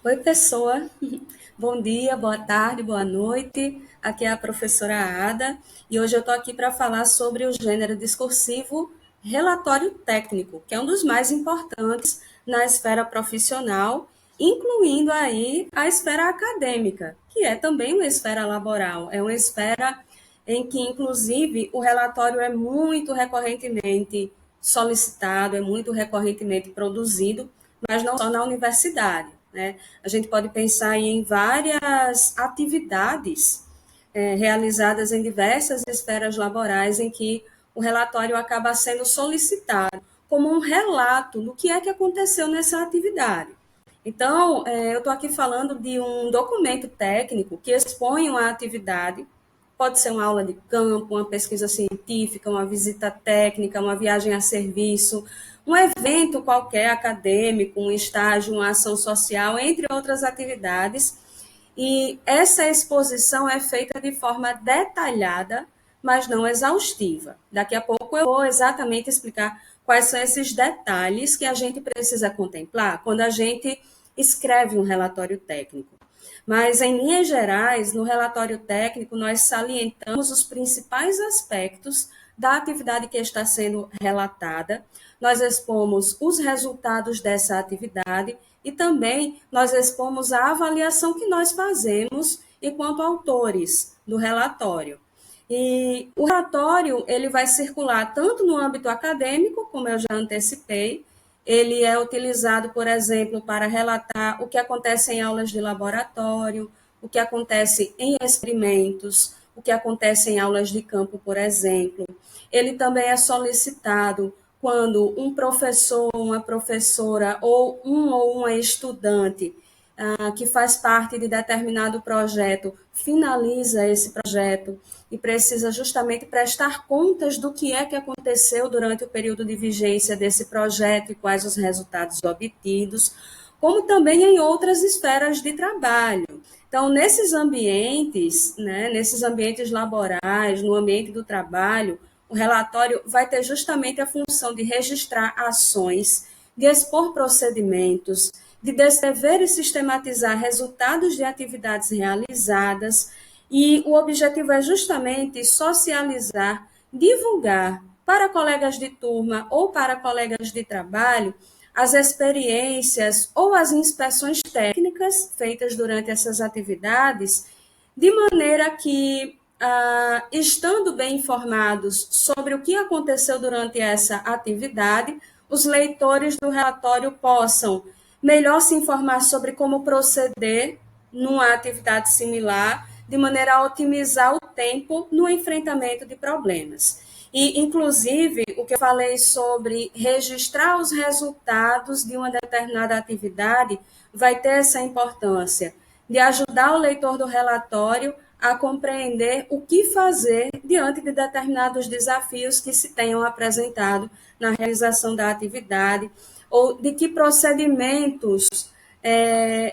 Oi, pessoa. Bom dia, boa tarde, boa noite. Aqui é a professora Ada e hoje eu estou aqui para falar sobre o gênero discursivo relatório técnico, que é um dos mais importantes na esfera profissional, incluindo aí a esfera acadêmica, que é também uma esfera laboral. É uma esfera em que, inclusive, o relatório é muito recorrentemente solicitado, é muito recorrentemente produzido, mas não só na universidade, né? A gente pode pensar em várias atividades realizadas em diversas esferas laborais em que o relatório acaba sendo solicitado como um relato do que é que aconteceu nessa atividade. Então, eu estou aqui falando de um documento técnico que expõe uma atividade, pode ser uma aula de campo, uma pesquisa científica, uma visita técnica, uma viagem a serviço, um evento qualquer acadêmico, um estágio, uma ação social, entre outras atividades. E essa exposição é feita de forma detalhada, mas não exaustiva. Daqui a pouco eu vou exatamente explicar quais são esses detalhes que a gente precisa contemplar quando a gente escreve um relatório técnico. Mas, em linhas gerais, no relatório técnico, nós salientamos os principais aspectos da atividade que está sendo relatada, nós expomos os resultados dessa atividade e também nós expomos a avaliação que nós fazemos enquanto autores do relatório. E o relatório ele vai circular tanto no âmbito acadêmico, como eu já antecipei, ele é utilizado, por exemplo, para relatar o que acontece em aulas de laboratório, o que acontece em experimentos, o que acontece em aulas de campo, por exemplo. Ele também é solicitado quando um professor, uma professora ou uma estudante que faz parte de determinado projeto finaliza esse projeto e precisa justamente prestar contas do que é que aconteceu durante o período de vigência desse projeto e quais os resultados obtidos, como também em outras esferas de trabalho. Então, nesses ambientes, né, nesses ambientes laborais, no ambiente do trabalho, o relatório vai ter justamente a função de registrar ações, de expor procedimentos, de descrever e sistematizar resultados de atividades realizadas, e o objetivo é justamente socializar, divulgar para colegas de turma ou para colegas de trabalho as experiências ou as inspeções técnicas feitas durante essas atividades, de maneira que, estando bem informados sobre o que aconteceu durante essa atividade, os leitores do relatório possam melhor se informar sobre como proceder numa atividade similar, de maneira a otimizar o tempo no enfrentamento de problemas. E, inclusive, o que eu falei sobre registrar os resultados de uma determinada atividade vai ter essa importância de ajudar o leitor do relatório a compreender o que fazer diante de determinados desafios que se tenham apresentado na realização da atividade, ou de que procedimentos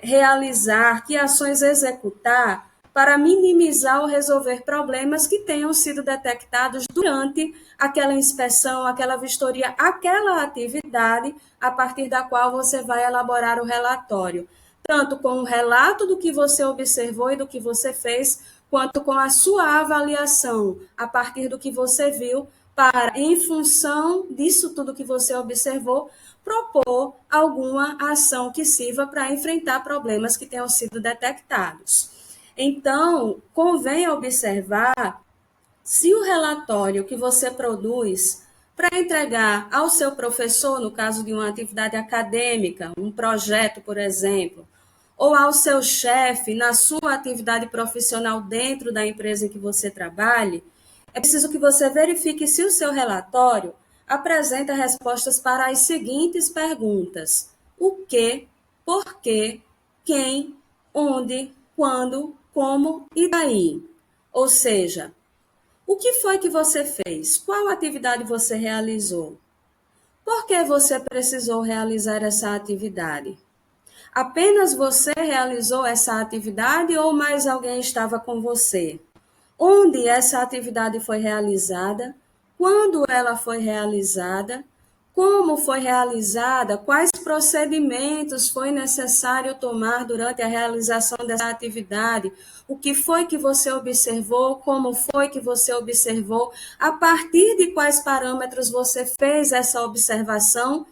realizar, que ações executar para minimizar ou resolver problemas que tenham sido detectados durante aquela inspeção, aquela vistoria, aquela atividade a partir da qual você vai elaborar o relatório, tanto com o relato do que você observou e do que você fez, quanto com a sua avaliação a partir do que você viu, para, em função disso tudo que você observou, propor alguma ação que sirva para enfrentar problemas que tenham sido detectados. Então, convém observar se o relatório que você produz para entregar ao seu professor, no caso de uma atividade acadêmica, um projeto, por exemplo, ou ao seu chefe na sua atividade profissional dentro da empresa em que você trabalhe, é preciso que você verifique se o seu relatório apresenta respostas para as seguintes perguntas: o que, por quê, quem, onde, quando, como e daí. Ou seja, o que foi que você fez? Qual atividade você realizou? Por que você precisou realizar essa atividade? Apenas você realizou essa atividade ou mais alguém estava com você? Onde essa atividade foi realizada? Quando ela foi realizada? como foi realizada, quais procedimentos foi necessário tomar durante a realização dessa atividade, o que foi que você observou, como foi que você observou, a partir de quais parâmetros você fez essa observação,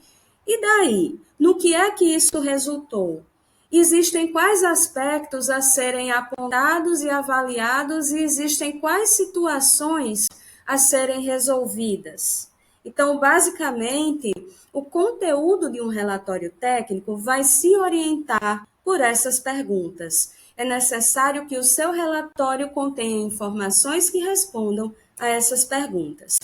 e daí, no que é que isso resultou? Existem quais aspectos a serem apontados e avaliados, e existem quais situações a serem resolvidas? Então, basicamente, o conteúdo de um relatório técnico vai se orientar por essas perguntas. É necessário que o seu relatório contenha informações que respondam a essas perguntas.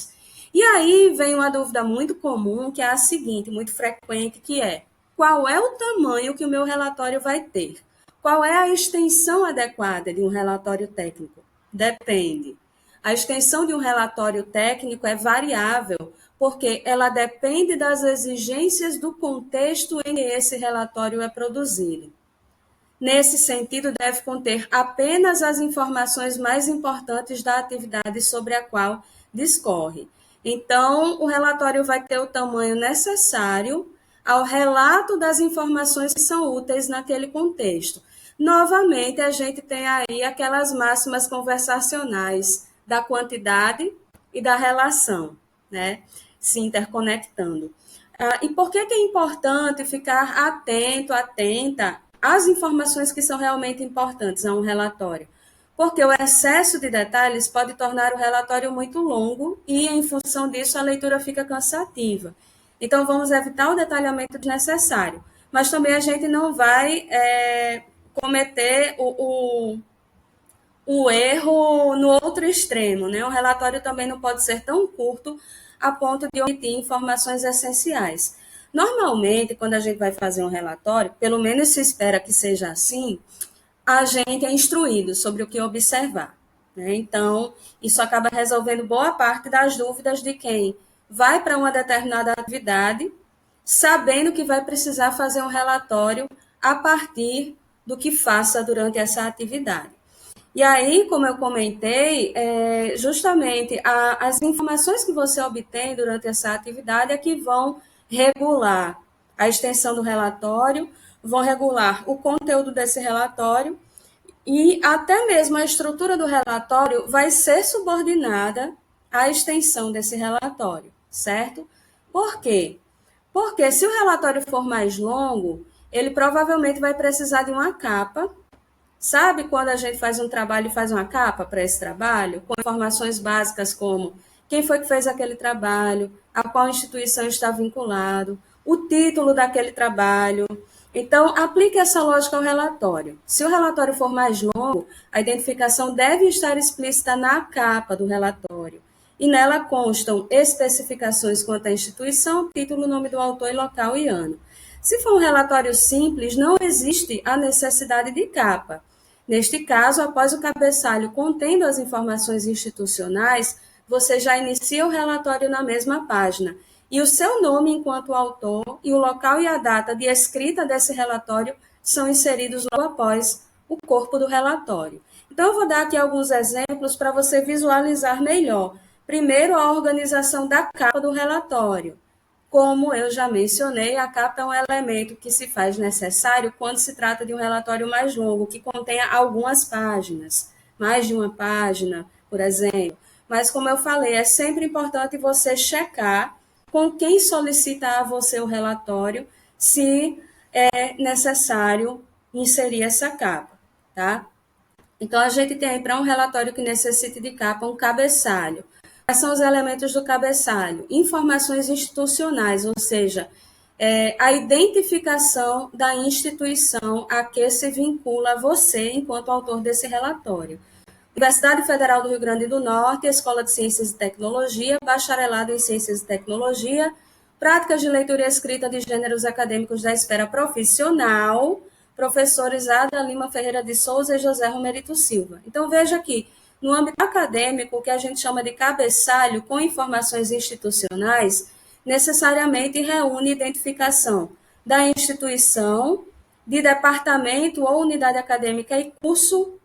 E aí vem uma dúvida muito comum, que é a seguinte, muito frequente, que é: qual é o tamanho que o meu relatório vai ter? Qual é a extensão adequada de um relatório técnico? Depende. A extensão de um relatório técnico é variável, porque ela depende das exigências do contexto em que esse relatório é produzido. Nesse sentido, deve conter apenas as informações mais importantes da atividade sobre a qual discorre. Então, o relatório vai ter o tamanho necessário ao relato das informações que são úteis naquele contexto. Novamente, a gente tem aí aquelas máximas conversacionais da quantidade e da relação, né? Se interconectando. E por que é importante ficar atento, atenta às informações que são realmente importantes a um relatório? Porque o excesso de detalhes pode tornar o relatório muito longo e, em função disso, a leitura fica cansativa. Então, vamos evitar o detalhamento desnecessário. Mas também a gente não vai cometer o erro no outro extremo, né? O relatório também não pode ser tão curto a ponto de omitir informações essenciais. Normalmente, quando a gente vai fazer um relatório, pelo menos se espera que seja assim, a gente é instruído sobre o que observar, né? Então, isso acaba resolvendo boa parte das dúvidas de quem vai para uma determinada atividade, sabendo que vai precisar fazer um relatório a partir do que faça durante essa atividade. E aí, como eu comentei, justamente as informações que você obtém durante essa atividade é que vão regular a extensão do relatório, vão regular o conteúdo desse relatório e até mesmo a estrutura do relatório vai ser subordinada à extensão desse relatório, certo? Por quê? Porque se o relatório for mais longo, ele provavelmente vai precisar de uma capa. Sabe quando a gente faz um trabalho e faz uma capa para esse trabalho, com informações básicas como quem foi que fez aquele trabalho, a qual instituição está vinculado, o título daquele trabalho. Então, aplique essa lógica ao relatório. Se o relatório for mais longo, a identificação deve estar explícita na capa do relatório. E nela constam especificações quanto à instituição, título, nome do autor e local e ano. Se for um relatório simples, não existe a necessidade de capa. Neste caso, após o cabeçalho contendo as informações institucionais, você já inicia o relatório na mesma página. E o seu nome enquanto autor e o local e a data de escrita desse relatório são inseridos logo após o corpo do relatório. Então, eu vou dar aqui alguns exemplos para você visualizar melhor. Primeiro, a organização da capa do relatório. Como eu já mencionei, a capa é um elemento que se faz necessário quando se trata de um relatório mais longo, que contenha algumas páginas, mais de uma página, por exemplo. Mas, como eu falei, é sempre importante você checar com quem solicita a você o relatório, se é necessário inserir essa capa, tá? Então, a gente tem aí para um relatório que necessite de capa um cabeçalho. Quais são os elementos do cabeçalho? Informações institucionais, ou seja, a identificação da instituição a que se vincula você enquanto autor desse relatório. Universidade Federal do Rio Grande do Norte, Escola de Ciências e Tecnologia, Bacharelado em Ciências e Tecnologia, Práticas de Leitura e Escrita de Gêneros Acadêmicos da Esfera Profissional, professores Ada Lima Ferreira de Souza e José Romerito Silva. Então, veja aqui, no âmbito acadêmico, o que a gente chama de cabeçalho com informações institucionais, necessariamente reúne identificação da instituição, de departamento ou unidade acadêmica e curso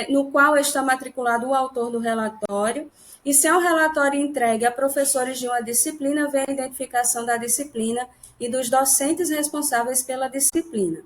no qual está matriculado o autor do relatório, e se é um relatório entregue a professores de uma disciplina, vem a identificação da disciplina e dos docentes responsáveis pela disciplina.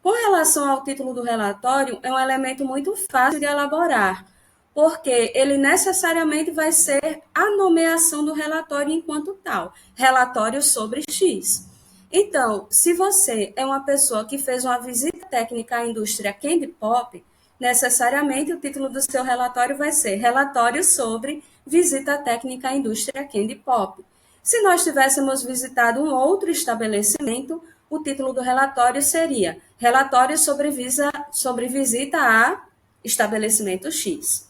Com relação ao título do relatório, é um elemento muito fácil de elaborar, porque ele necessariamente vai ser a nomeação do relatório enquanto tal, relatório sobre X. Então, se você é uma pessoa que fez uma visita técnica à indústria Candy Pop, necessariamente o título do seu relatório vai ser Relatório sobre visita técnica à indústria Candy Pop. Se nós tivéssemos visitado um outro estabelecimento, o título do relatório seria Relatório sobre visita a estabelecimento X.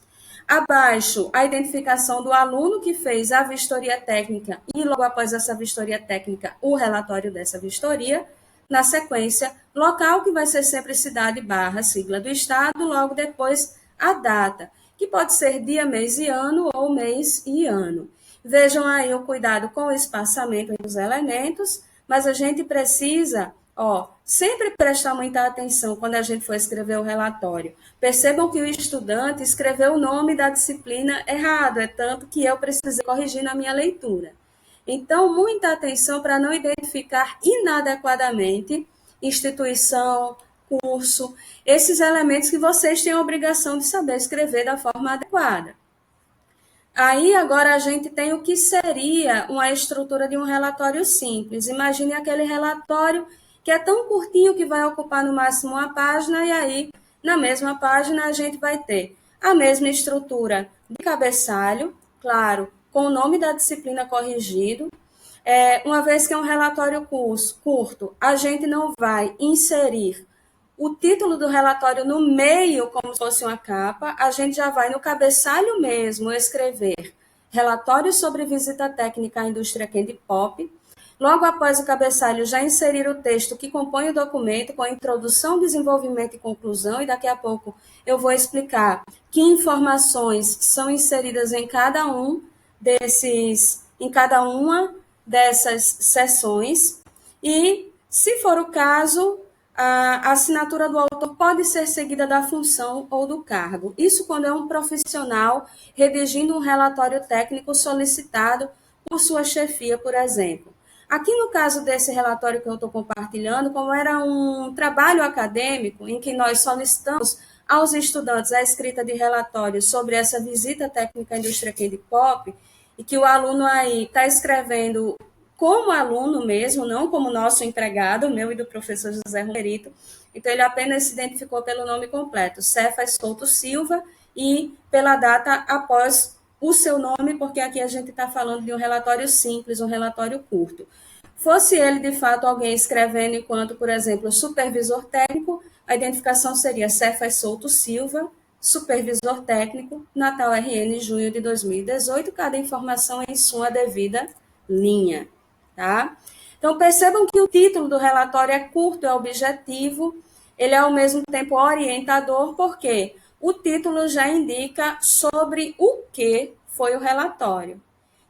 Abaixo, a identificação do aluno que fez a vistoria técnica e, logo após essa vistoria técnica, o relatório dessa vistoria. Na sequência, local, que vai ser sempre cidade barra sigla do estado, logo depois a data, que pode ser dia, mês e ano ou mês e ano. Vejam aí o cuidado com o espaçamento dos elementos, mas a gente precisa, sempre prestar muita atenção quando a gente for escrever o relatório. Percebam que o estudante escreveu o nome da disciplina errado, é tanto que eu precisei corrigir na minha leitura. Então, muita atenção para não identificar inadequadamente instituição, curso, esses elementos que vocês têm a obrigação de saber escrever da forma adequada. Aí, agora, a gente tem o que seria uma estrutura de um relatório simples. Imagine aquele relatório que é tão curtinho que vai ocupar no máximo uma página, e aí, na mesma página, a gente vai ter a mesma estrutura de cabeçalho, claro, com o nome da disciplina corrigido. Uma vez que é um relatório curto, a gente não vai inserir o título do relatório no meio, como se fosse uma capa, a gente já vai no cabeçalho mesmo escrever relatório sobre visita técnica à indústria Candy Pop. Logo após o cabeçalho, já inserir o texto que compõe o documento com a introdução, desenvolvimento e conclusão, e daqui a pouco eu vou explicar que informações são inseridas em cada uma dessas seções. E, se for o caso, a assinatura do autor pode ser seguida da função ou do cargo. Isso quando é um profissional redigindo um relatório técnico solicitado por sua chefia, por exemplo. Aqui no caso desse relatório que eu estou compartilhando, como era um trabalho acadêmico em que nós solicitamos aos estudantes a escrita de relatórios sobre essa visita técnica à indústria Candy Pop, e que o aluno aí está escrevendo como aluno mesmo, não como nosso empregado, meu e do professor José Romerito. Então, ele apenas se identificou pelo nome completo, Cefas Souto Silva, e pela data após o seu nome, porque aqui a gente está falando de um relatório simples, um relatório curto. Fosse ele, de fato, alguém escrevendo enquanto, por exemplo, supervisor técnico, a identificação seria Cefas Souto Silva, supervisor técnico, Natal RN, junho de 2018, cada informação em sua devida linha. Tá? Então, percebam que o título do relatório é curto, é objetivo, ele é ao mesmo tempo orientador, porque o título já indica sobre o que foi o relatório.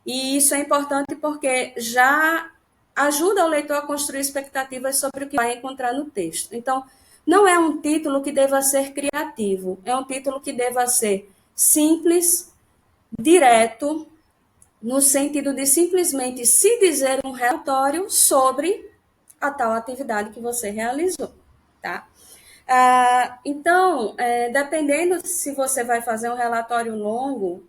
E isso é importante porque já ajuda o leitor a construir expectativas sobre o que vai encontrar no texto. Então, não é um título que deva ser criativo, é um título que deva ser simples, direto, no sentido de simplesmente se dizer um relatório sobre a tal atividade que você realizou, tá? Então, dependendo se você vai fazer um relatório longo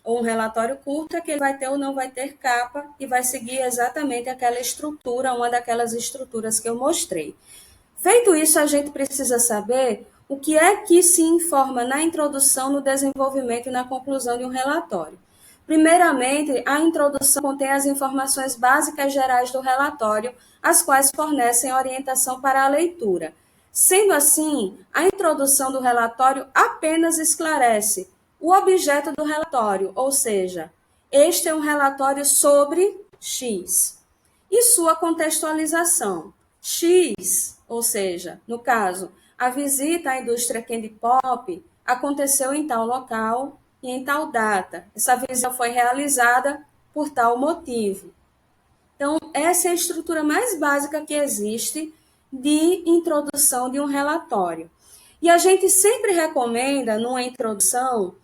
ou um relatório curto, é que ele vai ter ou não vai ter capa e vai seguir exatamente aquela estrutura, uma daquelas estruturas que eu mostrei. Feito isso, a gente precisa saber o que é que se informa na introdução, no desenvolvimento e na conclusão de um relatório. Primeiramente, a introdução contém as informações básicas gerais do relatório, as quais fornecem orientação para a leitura. Sendo assim, a introdução do relatório apenas esclarece o objeto do relatório, ou seja, este é um relatório sobre X. E sua contextualização. X, ou seja, no caso, a visita à indústria Candy Pop aconteceu em tal local e em tal data. Essa visita foi realizada por tal motivo. Então, essa é a estrutura mais básica que existe de introdução de um relatório. E a gente sempre recomenda, numa introdução,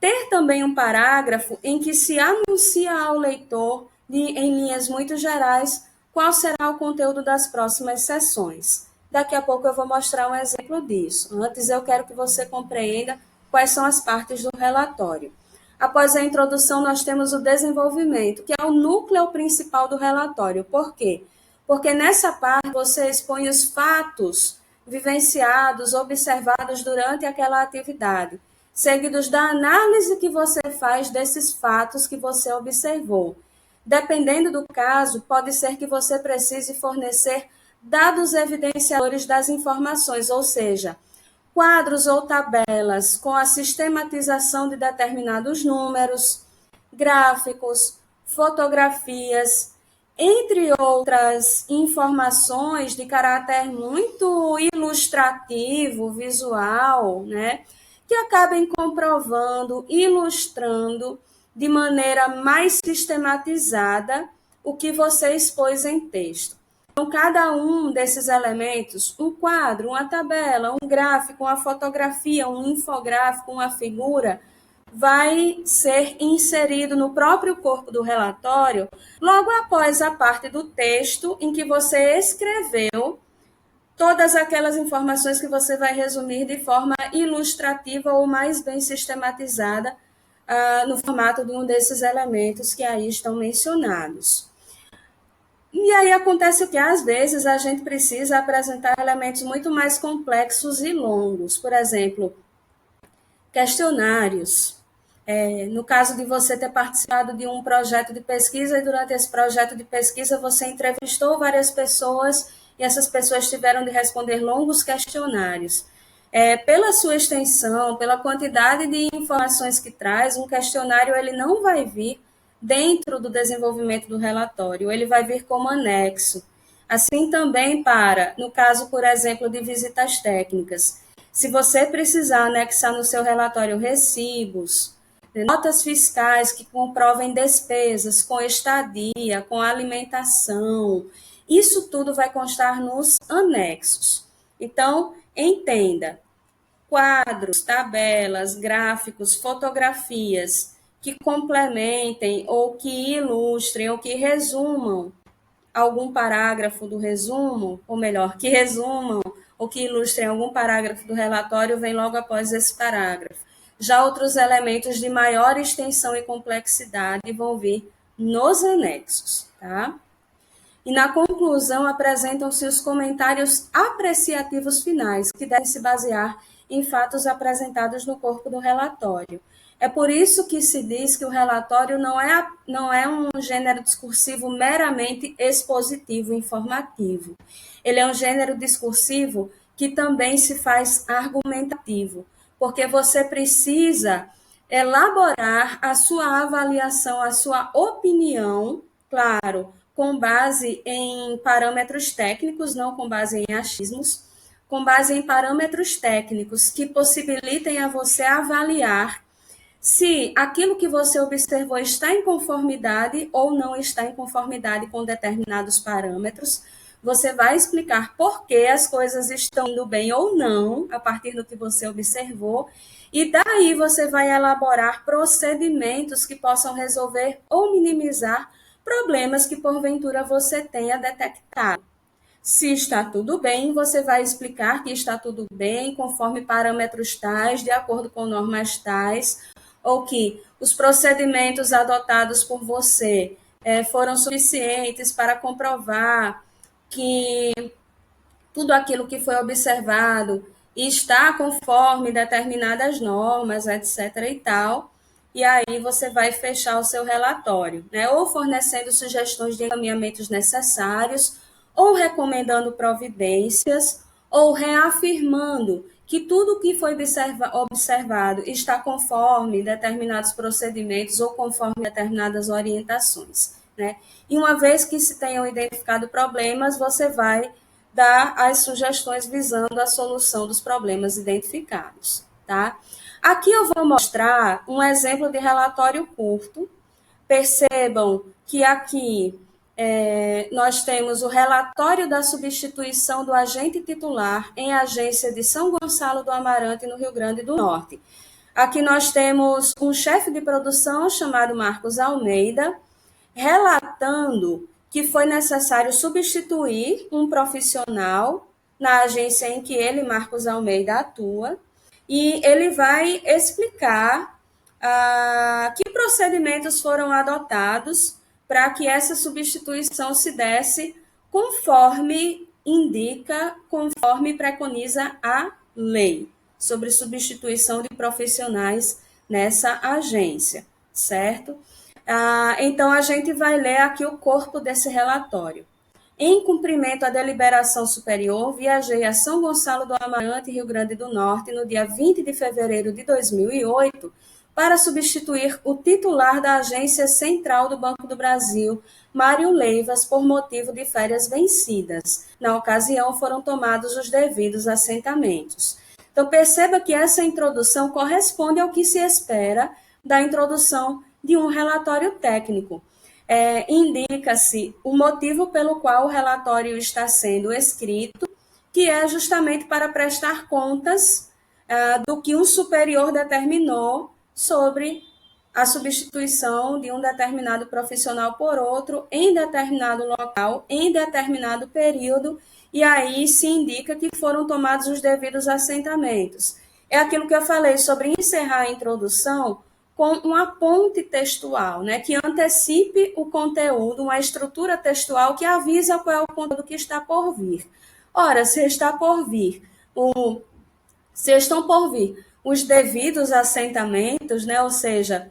ter também um parágrafo em que se anuncia ao leitor, em linhas muito gerais, qual será o conteúdo das próximas sessões. Daqui a pouco eu vou mostrar um exemplo disso. Antes, eu quero que você compreenda quais são as partes do relatório. Após a introdução, nós temos o desenvolvimento, que é o núcleo principal do relatório. Por quê? Porque nessa parte você expõe os fatos vivenciados, observados durante aquela atividade, seguidos da análise que você faz desses fatos que você observou. Dependendo do caso, pode ser que você precise fornecer dados evidenciadores das informações, ou seja, quadros ou tabelas com a sistematização de determinados números, gráficos, fotografias, entre outras informações de caráter muito ilustrativo, visual, né? Que acabem comprovando, ilustrando de maneira mais sistematizada o que você expôs em texto. Então, cada um desses elementos, um quadro, uma tabela, um gráfico, uma fotografia, um infográfico, uma figura, vai ser inserido no próprio corpo do relatório, logo após a parte do texto em que você escreveu todas aquelas informações que você vai resumir de forma ilustrativa ou mais bem sistematizada no formato de um desses elementos que aí estão mencionados. E aí acontece o que às vezes a gente precisa apresentar elementos muito mais complexos e longos, por exemplo, questionários. No caso de você ter participado de um projeto de pesquisa e durante esse projeto de pesquisa você entrevistou várias pessoas e essas pessoas tiveram de responder longos questionários. Pela sua extensão, pela quantidade de informações que traz, um questionário ele não vai vir dentro do desenvolvimento do relatório, ele vai vir como anexo. Assim também no caso, por exemplo, de visitas técnicas. Se você precisar anexar no seu relatório recibos, notas fiscais que comprovem despesas com estadia, com alimentação, isso tudo vai constar nos anexos. Então, entenda, quadros, tabelas, gráficos, fotografias que complementem ou que ilustrem ou que resumam algum parágrafo do resumo, ou melhor, que resumam ou que ilustrem algum parágrafo do relatório, vem logo após esse parágrafo. Já outros elementos de maior extensão e complexidade vão vir nos anexos, tá? E na conclusão apresentam-se os comentários apreciativos finais, que devem se basear em fatos apresentados no corpo do relatório. É por isso que se diz que o relatório não é um gênero discursivo meramente expositivo, informativo. Ele é um gênero discursivo que também se faz argumentativo, porque você precisa elaborar a sua avaliação, a sua opinião, claro, com base em parâmetros técnicos, não com base em achismos, com base em parâmetros técnicos que possibilitem a você avaliar se aquilo que você observou está em conformidade ou não está em conformidade com determinados parâmetros. Você vai explicar por que as coisas estão indo bem ou não, a partir do que você observou, e daí você vai elaborar procedimentos que possam resolver ou minimizar problemas que porventura você tenha detectado. Se está tudo bem, você vai explicar que está tudo bem, conforme parâmetros tais, de acordo com normas tais, ou que os procedimentos adotados por você foram suficientes para comprovar que tudo aquilo que foi observado está conforme determinadas normas, etc. e tal. E aí você vai fechar o seu relatório, né? Ou fornecendo sugestões de encaminhamentos necessários, ou recomendando providências, ou reafirmando que tudo que foi observado está conforme determinados procedimentos ou conforme determinadas orientações, né? E uma vez que se tenham identificado problemas, você vai dar as sugestões visando a solução dos problemas identificados, tá? Aqui eu vou mostrar um exemplo de relatório curto. Percebam que aqui Nós temos o relatório da substituição do agente titular em agência de São Gonçalo do Amarante, no Rio Grande do Norte. Aqui nós temos um chefe de produção chamado Marcos Almeida, relatando que foi necessário substituir um profissional na agência em que ele, Marcos Almeida, atua, e ele vai explicar que procedimentos foram adotados para que essa substituição se desse conforme indica, conforme preconiza a lei sobre substituição de profissionais nessa agência, certo? Então, a gente vai ler aqui o corpo desse relatório. Em cumprimento à deliberação superior, viajei a São Gonçalo do Amarante, Rio Grande do Norte, no dia 20 de fevereiro de 2008, para substituir o titular da Agência Central do Banco do Brasil, Mário Leivas, por motivo de férias vencidas. Na ocasião, foram tomados os devidos assentamentos. Então, perceba que essa introdução corresponde ao que se espera da introdução de um relatório técnico. Indica-se o motivo pelo qual o relatório está sendo escrito, que é justamente para prestar contas do que um superior determinou sobre a substituição de um determinado profissional por outro em determinado local, em determinado período, e aí se indica que foram tomados os devidos assentamentos. É aquilo que eu falei sobre encerrar a introdução com uma ponte textual, né, que antecipe o conteúdo, uma estrutura textual que avisa qual é o conteúdo que está por vir. Ora, se estão por vir os devidos assentamentos, né, ou seja,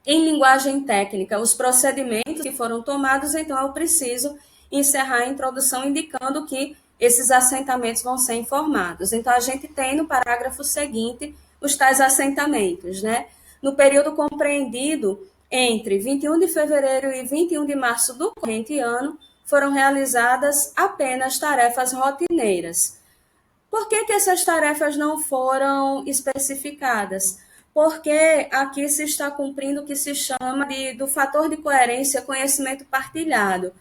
em linguagem técnica, os procedimentos que foram tomados, então eu preciso encerrar a introdução indicando que esses assentamentos vão ser informados. Então, a gente tem no parágrafo seguinte os tais assentamentos, né? No período compreendido entre 21 de fevereiro e 21 de março do corrente ano, foram realizadas apenas tarefas rotineiras. Por que essas tarefas não foram especificadas? Porque aqui se está cumprindo o que se chama do fator de coerência, conhecimento partilhado.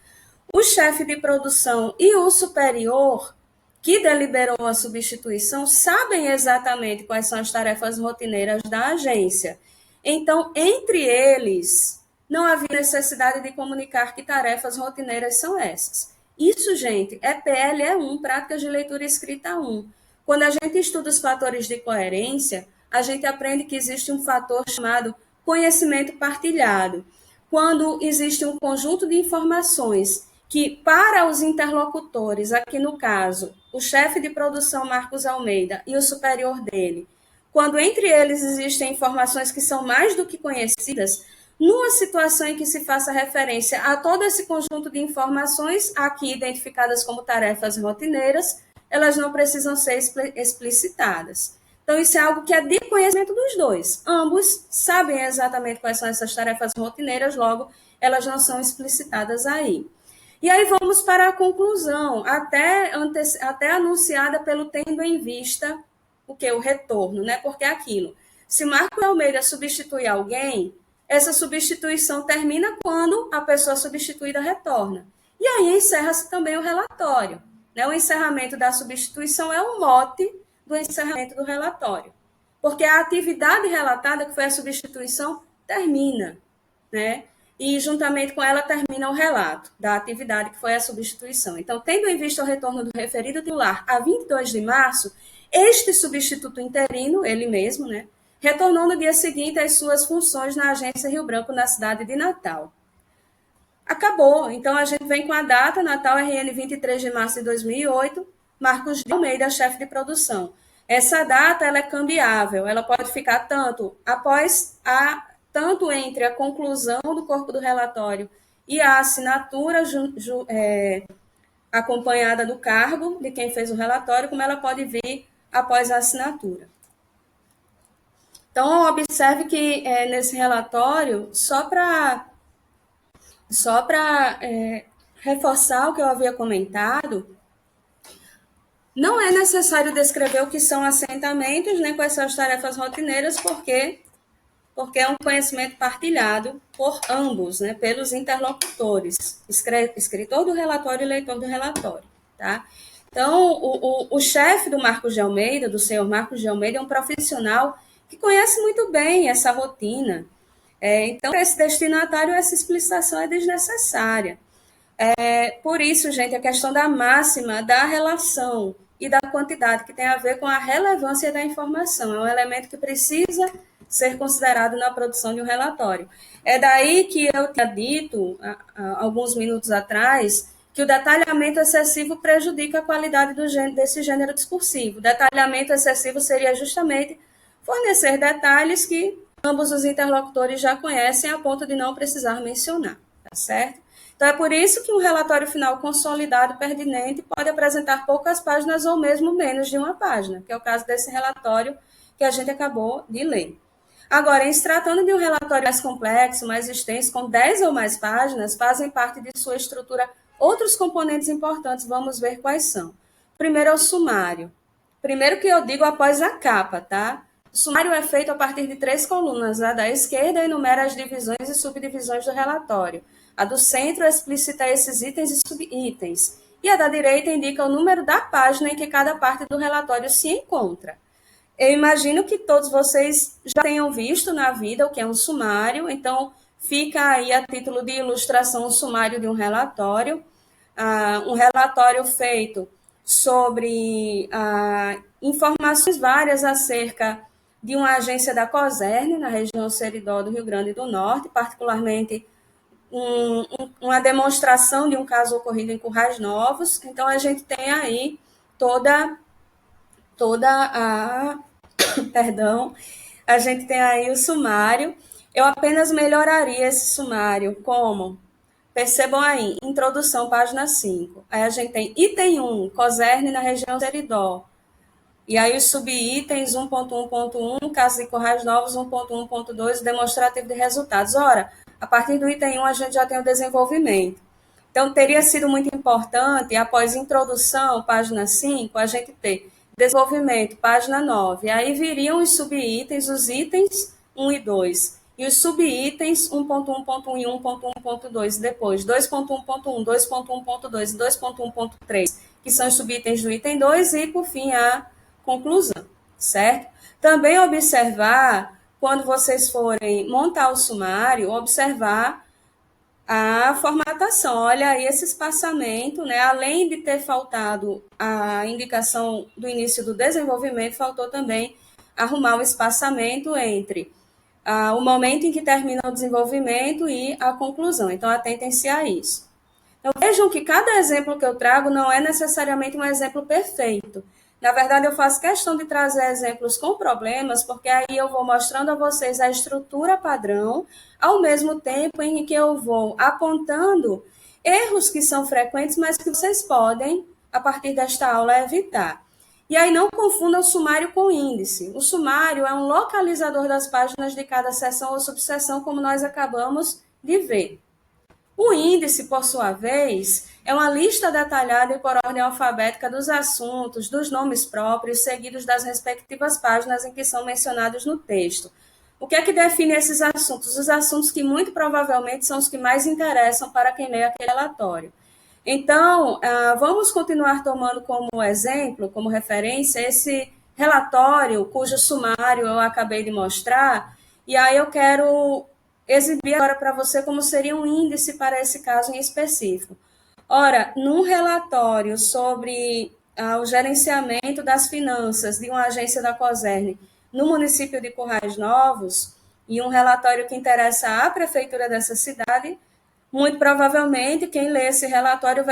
O chefe de produção e o superior que deliberou a substituição sabem exatamente quais são as tarefas rotineiras da agência. Então, entre eles, não havia necessidade de comunicar que tarefas rotineiras são essas. Isso, gente, é PLE 1, Práticas de Leitura e Escrita 1. Quando a gente estuda os fatores de coerência, a gente aprende que existe um fator chamado conhecimento partilhado. Quando existe um conjunto de informações que, para os interlocutores, aqui no caso, o chefe de produção Marcos Almeida e o superior dele, quando entre eles existem informações que são mais do que conhecidas, numa situação em que se faça referência a todo esse conjunto de informações, aqui identificadas como tarefas rotineiras, elas não precisam ser explicitadas. Então, isso é algo que é de conhecimento dos dois. Ambos sabem exatamente quais são essas tarefas rotineiras, logo, elas não são explicitadas aí. E aí vamos para a conclusão, até anunciada pelo tendo em vista o retorno, né? Porque é aquilo. Se Marco Almeida substitui alguém, essa substituição termina quando a pessoa substituída retorna. E aí encerra-se também o relatório. Né? O encerramento da substituição é o mote do encerramento do relatório. Porque a atividade relatada, que foi a substituição, termina. Né? E juntamente com ela termina o relato da atividade que foi a substituição. Então, tendo em vista o retorno do referido titular a 22 de março, este substituto interino, ele mesmo, né, retornou no dia seguinte às suas funções na agência Rio Branco, na cidade de Natal. Acabou. Então, a gente vem com a data, Natal RN 23 de março de 2008, Marcos de Almeida, chefe de produção. Essa data ela é cambiável, ela pode ficar tanto entre a conclusão do corpo do relatório e a assinatura acompanhada do cargo de quem fez o relatório, como ela pode vir após a assinatura. Então, observe que nesse relatório, só para reforçar o que eu havia comentado, não é necessário descrever o que são assentamentos, nem quais são as tarefas rotineiras, porque porque é um conhecimento partilhado por ambos, né, pelos interlocutores, escritor do relatório e leitor do relatório, tá? Então, o chefe do Marcos de Almeida, do senhor Marcos de Almeida, é um profissional que conhece muito bem essa rotina. Então, para esse destinatário, essa explicitação é desnecessária. Por isso, gente, a questão da máxima, da relação e da quantidade, que tem a ver com a relevância da informação, é um elemento que precisa ser considerado na produção de um relatório. É daí que eu tinha dito, alguns minutos atrás, que o detalhamento excessivo prejudica a qualidade desse gênero discursivo. O detalhamento excessivo seria justamente fornecer detalhes que ambos os interlocutores já conhecem a ponto de não precisar mencionar, tá certo? Então, é por isso que um relatório final consolidado pertinente pode apresentar poucas páginas ou mesmo menos de uma página, que é o caso desse relatório que a gente acabou de ler. Agora, em se tratando de um relatório mais complexo, mais extenso, com 10 ou mais páginas, fazem parte de sua estrutura outros componentes importantes, vamos ver quais são. Primeiro é o sumário. Primeiro que eu digo após a capa, tá? O sumário é feito a partir de 3 colunas. A da esquerda enumera as divisões e subdivisões do relatório. A do centro explicita esses itens e subitens. E a da direita indica o número da página em que cada parte do relatório se encontra. Eu imagino que todos vocês já tenham visto na vida o que é um sumário, então fica aí a título de ilustração o sumário de um relatório. Um relatório feito sobre informações várias acerca de uma agência da COSERN, na região Seridó do Rio Grande do Norte, particularmente uma demonstração de um caso ocorrido em Currais Novos. Então, a gente tem aí toda a... Perdão. A gente tem aí o sumário. Eu apenas melhoraria esse sumário como... Percebam aí, introdução, página 5. Aí a gente tem item 1, COSERN na região Seridó. E aí os subitens 1.1.1, casos de Currais Novos 1.1.2, demonstrativo de resultados. Ora, a partir do item 1 a gente já tem o desenvolvimento. Então, teria sido muito importante, após introdução, página 5, a gente ter desenvolvimento, página 9. Aí viriam os subitens, os itens 1 e 2. E os subitens 1.1.1 e 1.1.2, depois 2.1.1, 2.1.2 e 2.1.3, que são os subitens do item 2, e, por fim, a conclusão, certo? Também observar, quando vocês forem montar o sumário, observar a formatação. Olha aí esse espaçamento, né? Além de ter faltado a indicação do início do desenvolvimento, faltou também arrumar o espaçamento entre o momento em que termina o desenvolvimento e a conclusão. Então, atentem-se a isso. Então, vejam que cada exemplo que eu trago não é necessariamente um exemplo perfeito. Na verdade, eu faço questão de trazer exemplos com problemas, porque aí eu vou mostrando a vocês a estrutura padrão, ao mesmo tempo em que eu vou apontando erros que são frequentes, mas que vocês podem, a partir desta aula, evitar. E aí não confundam o sumário com o índice. O sumário é um localizador das páginas de cada seção ou subseção, como nós acabamos de ver. O índice, por sua vez, é uma lista detalhada e por ordem alfabética dos assuntos, dos nomes próprios, seguidos das respectivas páginas em que são mencionados no texto. O que é que define esses assuntos? Os assuntos que muito provavelmente são os que mais interessam para quem lê aquele relatório. Então, vamos continuar tomando como exemplo, como referência, esse relatório cujo sumário eu acabei de mostrar, e aí eu quero exibir agora para você como seria um índice para esse caso em específico. Ora, num relatório sobre o gerenciamento das finanças de uma agência da COSERN no município de Currais Novos, e um relatório que interessa à prefeitura dessa cidade, muito provavelmente quem lê esse relatório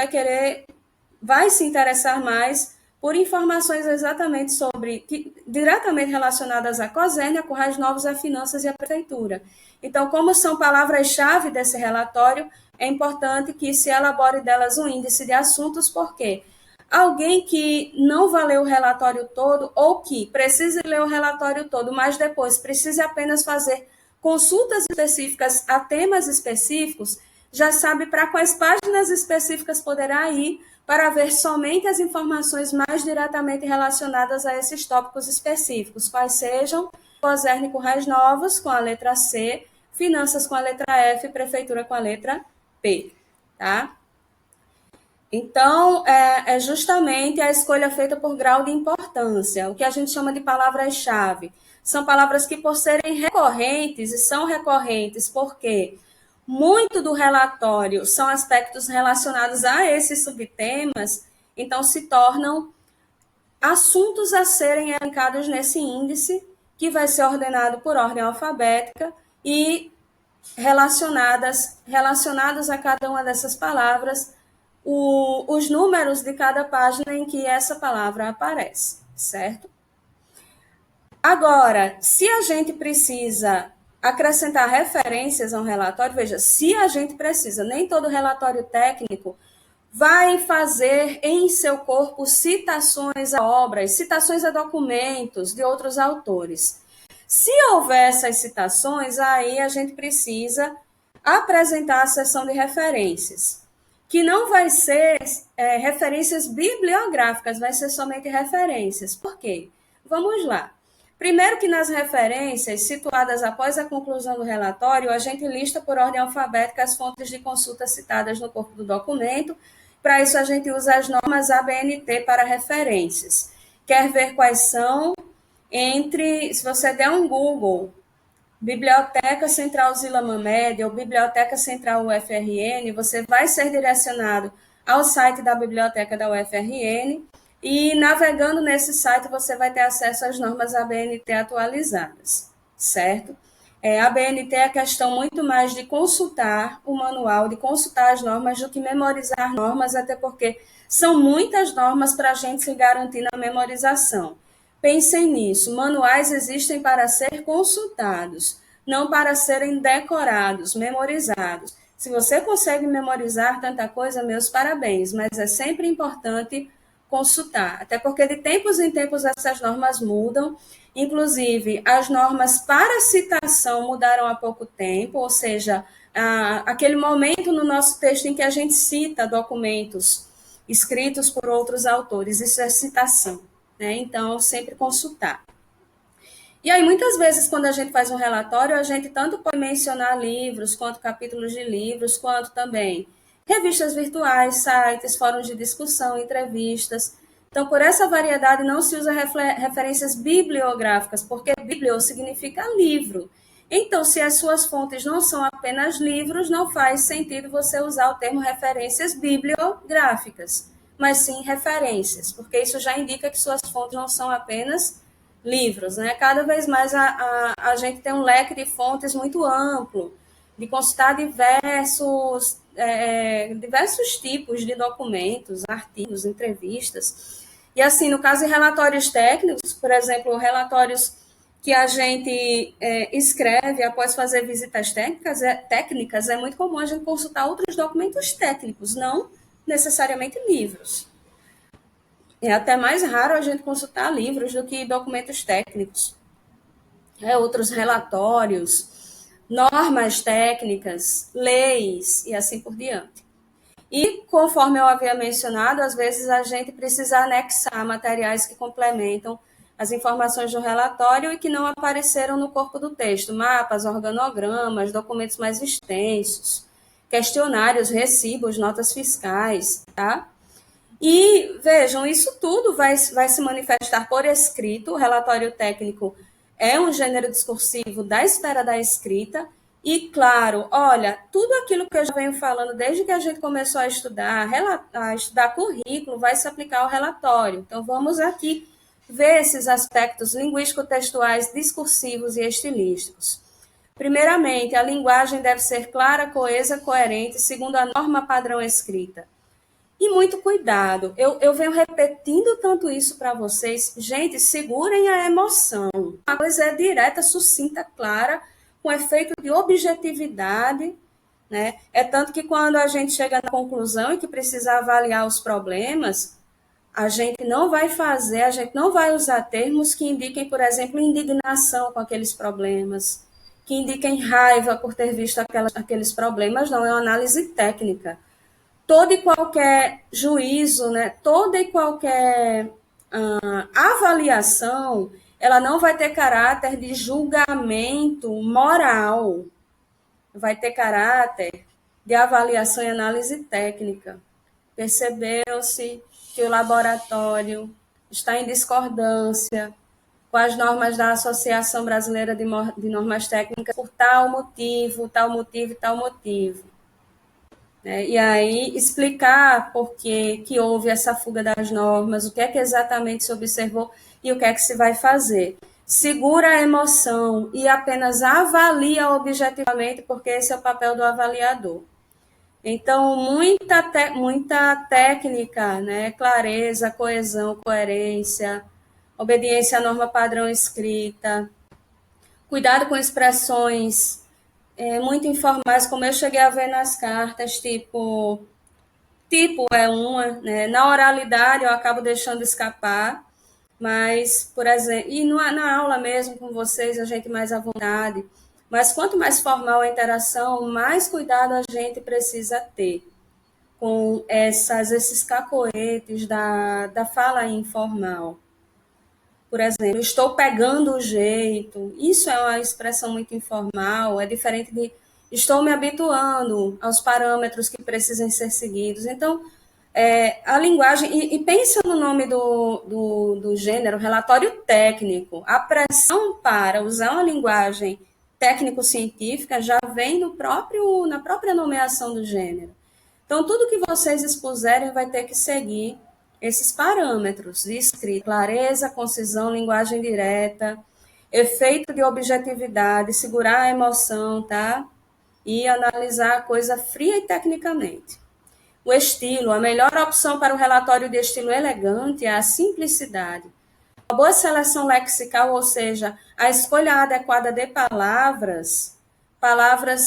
vai se interessar mais por informações exatamente diretamente relacionadas à COSERN, a Currais Novos, a finanças e a prefeitura. Então, como são palavras-chave desse relatório, é importante que se elabore delas um índice de assuntos, porque alguém que não vai ler o relatório todo, ou que precise ler o relatório todo, mas depois precise apenas fazer consultas específicas a temas específicos, já sabe para quais páginas específicas poderá ir para ver somente as informações mais diretamente relacionadas a esses tópicos específicos, quais sejam Cosern com Rais Novas, com a letra C, Finanças com a letra F, Prefeitura com a letra P, tá? Então, é justamente a escolha feita por grau de importância, o que a gente chama de palavras-chave. São palavras que, por serem recorrentes, e são recorrentes porque muito do relatório são aspectos relacionados a esses subtemas, então se tornam assuntos a serem elencados nesse índice, que vai ser ordenado por ordem alfabética e relacionados a cada uma dessas palavras, os números de cada página em que essa palavra aparece, certo? Agora, se a gente precisa acrescentar referências a um relatório, veja, se a gente precisa, nem todo relatório técnico vai fazer em seu corpo citações a obras, citações a documentos de outros autores. Se houver essas citações, aí a gente precisa apresentar a seção de referências, que não vai ser referências bibliográficas, vai ser somente referências. Por quê? Vamos lá. Primeiro que nas referências situadas após a conclusão do relatório, a gente lista por ordem alfabética as fontes de consulta citadas no corpo do documento. Para isso, a gente usa as normas ABNT para referências. Quer ver quais são? Se você der um Google, Biblioteca Central Zila Mamed ou Biblioteca Central UFRN, você vai ser direcionado ao site da Biblioteca da UFRN e, navegando nesse site, você vai ter acesso às normas ABNT atualizadas, certo? A ABNT é a questão muito mais de consultar o manual, de consultar as normas, do que memorizar normas, até porque são muitas normas para a gente se garantir na memorização. Pensem nisso, manuais existem para ser consultados, não para serem decorados, memorizados. Se você consegue memorizar tanta coisa, meus parabéns, mas é sempre importante consultar, até porque de tempos em tempos essas normas mudam, inclusive as normas para citação mudaram há pouco tempo, ou seja, aquele momento no nosso texto em que a gente cita documentos escritos por outros autores, isso é citação, né? Então, sempre consultar. E aí, muitas vezes, quando a gente faz um relatório, a gente tanto pode mencionar livros, quanto capítulos de livros, quanto também revistas virtuais, sites, fóruns de discussão, entrevistas. Então, por essa variedade, não se usa referências bibliográficas, porque biblio significa livro. Então, se as suas fontes não são apenas livros, não faz sentido você usar o termo referências bibliográficas, mas sim referências, porque isso já indica que suas fontes não são apenas livros, né? Cada vez mais a gente tem um leque de fontes muito amplo, de consultar diversos tipos de documentos, artigos, entrevistas. E assim, no caso de relatórios técnicos, por exemplo, relatórios que a gente escreve após fazer visitas técnicas, é muito comum a gente consultar outros documentos técnicos, não necessariamente livros. É até mais raro a gente consultar livros do que documentos técnicos. Outros relatórios, normas técnicas, leis e assim por diante. E, conforme eu havia mencionado, às vezes a gente precisa anexar materiais que complementam as informações do relatório e que não apareceram no corpo do texto, mapas, organogramas, documentos mais extensos, questionários, recibos, notas fiscais, tá? E, vejam, isso tudo vai se manifestar por escrito. O relatório técnico é um gênero discursivo da esfera da escrita. E, claro, olha, tudo aquilo que eu já venho falando desde que a gente começou a estudar currículo, vai se aplicar ao relatório. Então, vamos aqui ver esses aspectos linguístico-textuais, discursivos e estilísticos. Primeiramente, a linguagem deve ser clara, coesa, coerente, segundo a norma padrão escrita. E muito cuidado. Eu venho repetindo tanto isso para vocês. Gente, segurem a emoção. A coisa é direta, sucinta, clara, com efeito de objetividade, né? É tanto que quando a gente chega na conclusão e que precisa avaliar os problemas, a gente não vai usar termos que indiquem, por exemplo, indignação com aqueles problemas, que indiquem raiva por ter visto aqueles problemas. Não, é uma análise técnica. Todo e qualquer juízo, né, toda e qualquer avaliação, ela não vai ter caráter de julgamento moral, vai ter caráter de avaliação e análise técnica. Percebeu-se que o laboratório está em discordância com as normas da Associação Brasileira de Normas Técnicas por tal motivo, tal motivo e tal motivo. E aí explicar por que houve essa fuga das normas, o que é que exatamente se observou e o que é que se vai fazer. Segura a emoção e apenas avalia objetivamente, porque esse é o papel do avaliador. Então, muita técnica, né? Clareza, coesão, coerência, obediência à norma padrão escrita, cuidado com expressões muito informais, como eu cheguei a ver nas cartas, tipo é uma, né? Na oralidade eu acabo deixando escapar, mas, por exemplo, e na aula mesmo com vocês, a gente mais à vontade, mas quanto mais formal a interação, mais cuidado a gente precisa ter com esses cacoetes da fala informal. Por exemplo, estou pegando o jeito. Isso é uma expressão muito informal, é diferente de estou me habituando aos parâmetros que precisam ser seguidos. Então, a linguagem, e pensa no nome do gênero, relatório técnico. A pressão para usar uma linguagem técnico-científica já vem na própria nomeação do gênero. Então, tudo que vocês expuserem vai ter que seguir esses parâmetros de escrita: clareza, concisão, linguagem direta, efeito de objetividade, segurar a emoção, tá? E analisar a coisa fria e tecnicamente. O estilo: a melhor opção para o relatório de estilo elegante é a simplicidade. Uma boa seleção lexical, ou seja, a escolha adequada de palavras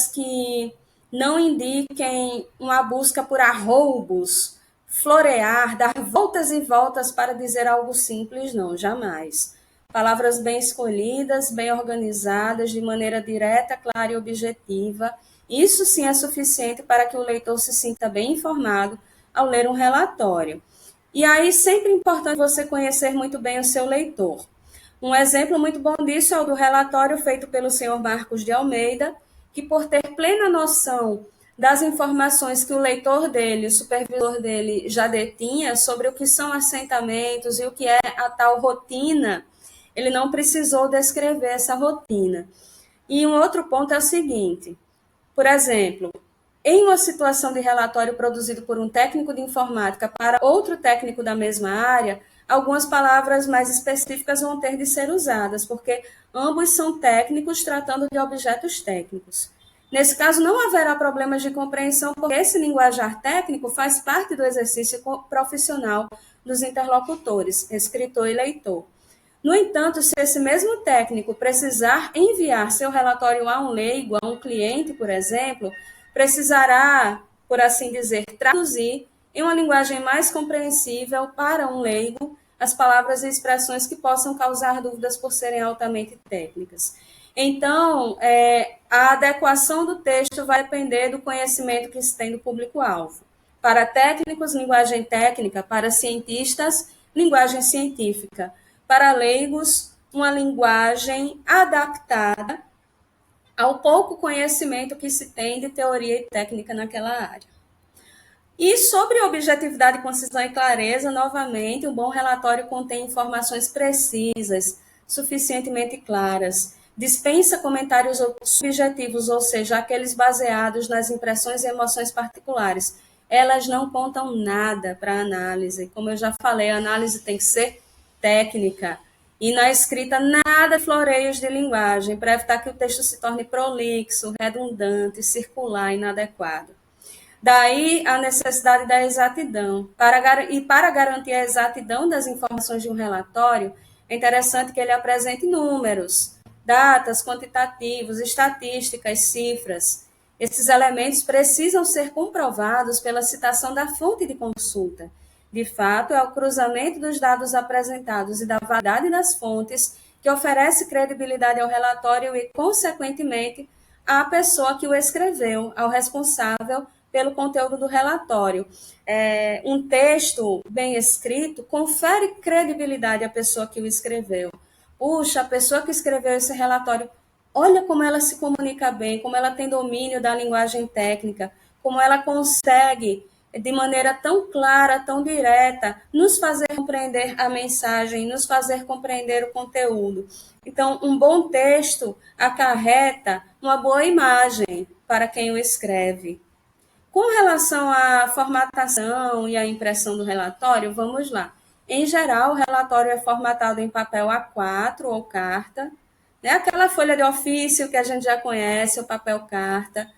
que não indiquem uma busca por arroubos, florear, dar voltas e voltas para dizer algo simples, não, jamais. Palavras bem escolhidas, bem organizadas, de maneira direta, clara e objetiva. Isso sim é suficiente para que o leitor se sinta bem informado ao ler um relatório. E aí, sempre é importante você conhecer muito bem o seu leitor. Um exemplo muito bom disso é o do relatório feito pelo senhor Marcos de Almeida, que, por ter plena noção das informações que o leitor dele, o supervisor dele, já detinha sobre o que são assentamentos e o que é a tal rotina, ele não precisou descrever essa rotina. E um outro ponto é o seguinte: por exemplo, em uma situação de relatório produzido por um técnico de informática para outro técnico da mesma área, algumas palavras mais específicas vão ter de ser usadas, porque ambos são técnicos tratando de objetos técnicos. Nesse caso, não haverá problemas de compreensão, porque esse linguajar técnico faz parte do exercício profissional dos interlocutores, escritor e leitor. No entanto, se esse mesmo técnico precisar enviar seu relatório a um leigo, a um cliente, por exemplo, precisará, por assim dizer, traduzir em uma linguagem mais compreensível para um leigo as palavras e expressões que possam causar dúvidas por serem altamente técnicas. Então, a adequação do texto vai depender do conhecimento que se tem do público-alvo. Para técnicos, linguagem técnica; para cientistas, linguagem científica; para leigos, uma linguagem adaptada ao pouco conhecimento que se tem de teoria e técnica naquela área. E sobre objetividade, concisão e clareza, novamente, um bom relatório contém informações precisas, suficientemente claras, dispensa comentários subjetivos, ou seja, aqueles baseados nas impressões e emoções particulares. Elas não contam nada para a análise. Como eu já falei, a análise tem que ser técnica. E na escrita, nada de floreios de linguagem, para evitar que o texto se torne prolixo, redundante, circular, inadequado. Daí a necessidade da exatidão. Para garantir a exatidão das informações de um relatório, é interessante que ele apresente números, datas, quantitativos, estatísticas, cifras. Esses elementos precisam ser comprovados pela citação da fonte de consulta. De fato, é o cruzamento dos dados apresentados e da validade das fontes que oferece credibilidade ao relatório e, consequentemente, à pessoa que o escreveu, ao responsável pelo conteúdo do relatório. Um texto bem escrito confere credibilidade à pessoa que o escreveu, puxa, a pessoa que escreveu esse relatório, olha como ela se comunica bem, como ela tem domínio da linguagem técnica, como ela consegue, de maneira tão clara, tão direta, nos fazer compreender a mensagem, nos fazer compreender o conteúdo. Então, um bom texto acarreta uma boa imagem para quem o escreve. Com relação à formatação e à impressão do relatório, vamos lá. Em geral, o relatório é formatado em papel A4 ou carta, né? Aquela folha de ofício que a gente já conhece, o papel carta.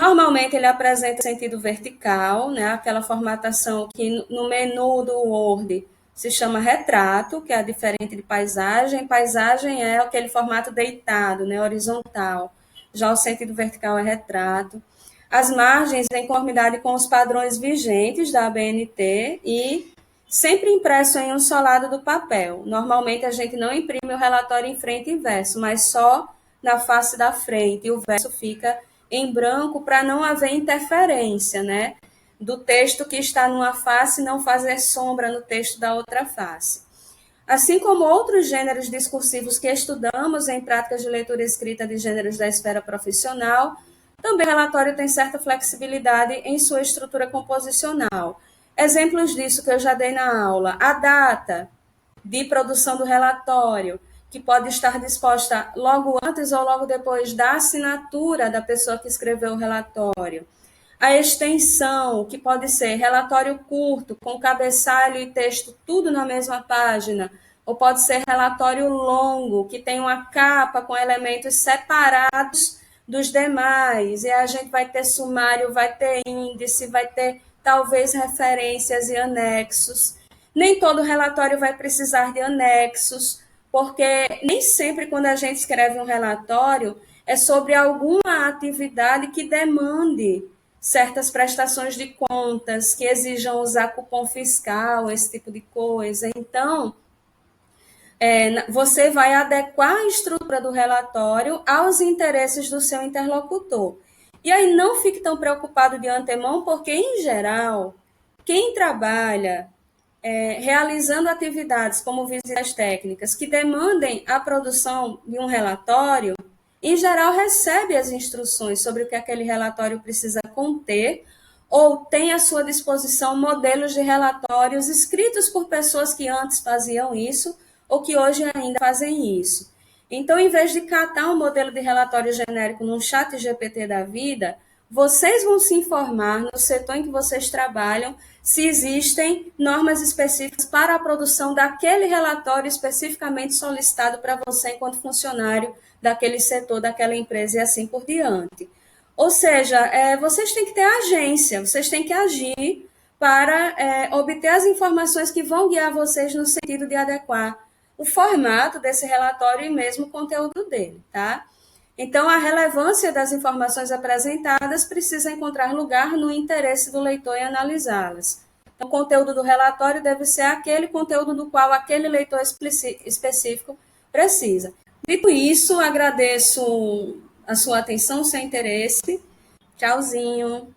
Normalmente ele apresenta sentido vertical, né? Aquela formatação que no menu do Word se chama retrato, que é diferente de paisagem. Paisagem é aquele formato deitado, né? Horizontal. Já o sentido vertical é retrato. As margens em conformidade com os padrões vigentes da ABNT e sempre impresso em um só lado do papel. Normalmente a gente não imprime o relatório em frente e verso, mas só na face da frente, e o verso fica em branco para não haver interferência, né? Do texto que está numa face não fazer sombra no texto da outra face. Assim como outros gêneros discursivos que estudamos em práticas de leitura escrita de gêneros da esfera profissional, também o relatório tem certa flexibilidade em sua estrutura composicional. Exemplos disso que eu já dei na aula: a data de produção do relatório, que pode estar disposta logo antes ou logo depois da assinatura da pessoa que escreveu o relatório. A extensão, que pode ser relatório curto, com cabeçalho e texto tudo na mesma página, ou pode ser relatório longo, que tem uma capa com elementos separados dos demais, e a gente vai ter sumário, vai ter índice, vai ter talvez referências e anexos. Nem todo relatório vai precisar de anexos, porque nem sempre quando a gente escreve um relatório é sobre alguma atividade que demande certas prestações de contas, que exijam usar cupom fiscal, esse tipo de coisa. Então, você vai adequar a estrutura do relatório aos interesses do seu interlocutor. E aí não fique tão preocupado de antemão, porque, em geral, quem trabalha realizando atividades como visitas técnicas que demandem a produção de um relatório, em geral recebe as instruções sobre o que aquele relatório precisa conter ou tem à sua disposição modelos de relatórios escritos por pessoas que antes faziam isso ou que hoje ainda fazem isso. Então, em vez de catar um modelo de relatório genérico num chat GPT da vida, vocês vão se informar no setor em que vocês trabalham se existem normas específicas para a produção daquele relatório especificamente solicitado para você enquanto funcionário daquele setor, daquela empresa e assim por diante. Ou seja, vocês têm que ter agência, vocês têm que agir para obter as informações que vão guiar vocês no sentido de adequar o formato desse relatório e mesmo o conteúdo dele, tá? Então, a relevância das informações apresentadas precisa encontrar lugar no interesse do leitor em analisá-las. Então, o conteúdo do relatório deve ser aquele conteúdo do qual aquele leitor específico precisa. Dito isso, agradeço a sua atenção, o seu interesse. Tchauzinho.